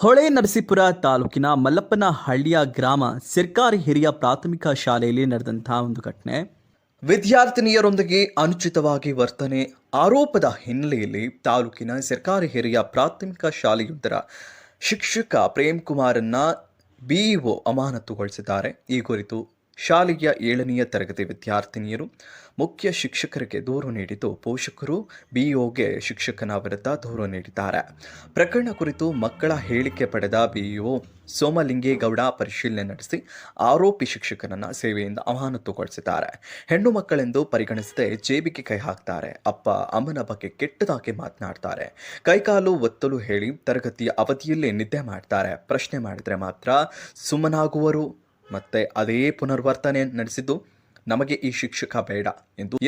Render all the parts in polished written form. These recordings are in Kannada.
ಹೊಳೆನರಸೀಪುರ ತಾಲೂಕಿನ ಮಲ್ಲಪ್ಪನಹಳ್ಳಿಯ ಗ್ರಾಮ ಸರ್ಕಾರಿ ಹಿರಿಯ ಪ್ರಾಥಮಿಕ ಶಾಲೆಯಲ್ಲಿ ನಡೆದಂತಹ ಒಂದು ಘಟನೆ. ವಿದ್ಯಾರ್ಥಿನಿಯರೊಂದಿಗೆ ಅನುಚಿತವಾಗಿ ವರ್ತನೆ ಆರೋಪದ ಹಿನ್ನೆಲೆಯಲ್ಲಿ ತಾಲೂಕಿನ ಸರ್ಕಾರಿ ಹಿರಿಯ ಪ್ರಾಥಮಿಕ ಶಾಲೆಯೊಂದರ ಶಿಕ್ಷಕ ಪ್ರೇಮ್ ಕುಮಾರನ್ನ ಬಿಇಒ ಅಮಾನತುಗೊಳಿಸಿದ್ದಾರೆ. ಈ ಕುರಿತು ಶಾಲೆಯ 7ನೇ ತರಗತಿ ವಿದ್ಯಾರ್ಥಿನಿಯರು ಮುಖ್ಯ ಶಿಕ್ಷಕರಿಗೆ ದೂರು ನೀಡಿದ್ದು, ಪೋಷಕರು ಬಿಇಒಗೆ ಶಿಕ್ಷಕನ ವಿರುದ್ಧ ದೂರು ನೀಡಿದ್ದಾರೆ. ಪ್ರಕರಣ ಕುರಿತು ಮಕ್ಕಳ ಹೇಳಿಕೆ ಪಡೆದ ಬಿಇಒ ಸೋಮಲಿಂಗೇಗೌಡ ಪರಿಶೀಲನೆ ನಡೆಸಿ ಆರೋಪಿ ಶಿಕ್ಷಕನನ್ನ ಸೇವೆಯಿಂದ ಅಮಾನತುಗೊಳಿಸಿದ್ದಾರೆ. ಹೆಣ್ಣು ಮಕ್ಕಳೆಂದು ಪರಿಗಣಿಸದೆ ಜೇಬಿಗೆ ಕೈ ಹಾಕ್ತಾರೆ, ಅಪ್ಪ ಅಮ್ಮನ ಬಗ್ಗೆ ಕೆಟ್ಟದಾಗಿ ಮಾತನಾಡ್ತಾರೆ, ಕೈಕಾಲು ಒತ್ತಲು ಹೇಳಿ ತರಗತಿಯ ಅವಧಿಯಲ್ಲಿ ನಿದ್ದೆ ಮಾಡ್ತಾರೆ, ಪ್ರಶ್ನೆ ಮಾಡಿದರೆ ಮಾತ್ರ ಸುಮ್ಮನಾಗುವರು, ಮತ್ತೆ ಅದೇ ಪುನರ್ವರ್ತನೆ ನಡೆಸಿದ್ದು ನಮಗೆ ಈ ಶಿಕ್ಷಕ ಬೇಡ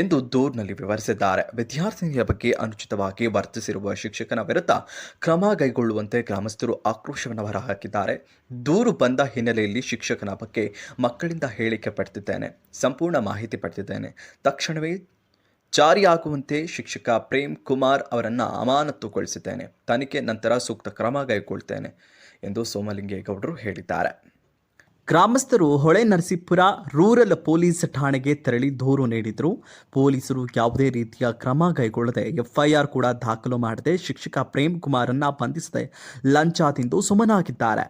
ಎಂದು ದೂರಿನಲ್ಲಿ ವಿವರಿಸಿದ್ದಾರೆ. ವಿದ್ಯಾರ್ಥಿನಿಯ ಬಗ್ಗೆ ಅನುಚಿತವಾಗಿ ವರ್ತಿಸಿರುವ ಶಿಕ್ಷಕನ ವಿರುದ್ಧ ಕ್ರಮ ಕೈಗೊಳ್ಳುವಂತೆ ಗ್ರಾಮಸ್ಥರು ಆಕ್ರೋಶವನ್ನು ಹೊರಹಾಕಿದ್ದಾರೆ. ದೂರು ಬಂದ ಹಿನ್ನೆಲೆಯಲ್ಲಿ ಶಿಕ್ಷಕನ ಬಗ್ಗೆ ಮಕ್ಕಳಿಂದ ಹೇಳಿಕೆ ಪಡೆದಿದ್ದೇನೆ, ಸಂಪೂರ್ಣ ಮಾಹಿತಿ ಪಡೆದಿದ್ದೇನೆ, ತಕ್ಷಣವೇ ಜಾರಿಯಾಗುವಂತೆ ಶಿಕ್ಷಕ ಪ್ರೇಮ್ ಕುಮಾರ್ ಅವರನ್ನು ಅಮಾನತುಗೊಳಿಸಿದ್ದೇನೆ, ತನಿಖೆ ನಂತರ ಸೂಕ್ತ ಕ್ರಮ ಕೈಗೊಳ್ಳುತ್ತೇನೆ ಎಂದು ಸೋಮಲಿಂಗೇಗೌಡರು ಹೇಳಿದ್ದಾರೆ. ಗ್ರಾಮಸ್ಥರು ಹೊಳೆನರಸೀಪುರ ರೂರಲ್ ಪೊಲೀಸ್ ಠಾಣೆಗೆ ತೆರಳಿ ದೂರು ನೀಡಿದರು. ಪೊಲೀಸರು ಯಾವುದೇ ರೀತಿಯ ಕ್ರಮ ಕೈಗೊಳ್ಳದೆ ಎಫ್ಐಆರ್ ಕೂಡ ದಾಖಲು ಮಾಡದೆ ಶಿಕ್ಷಕ ಪ್ರೇಮ್ ಕುಮಾರನ್ನ ಬಂಧಿಸದೆ ಲಂಚ ತಿಂದು ಸುಮ್ಮನಾಗಿದ್ದಾರೆ.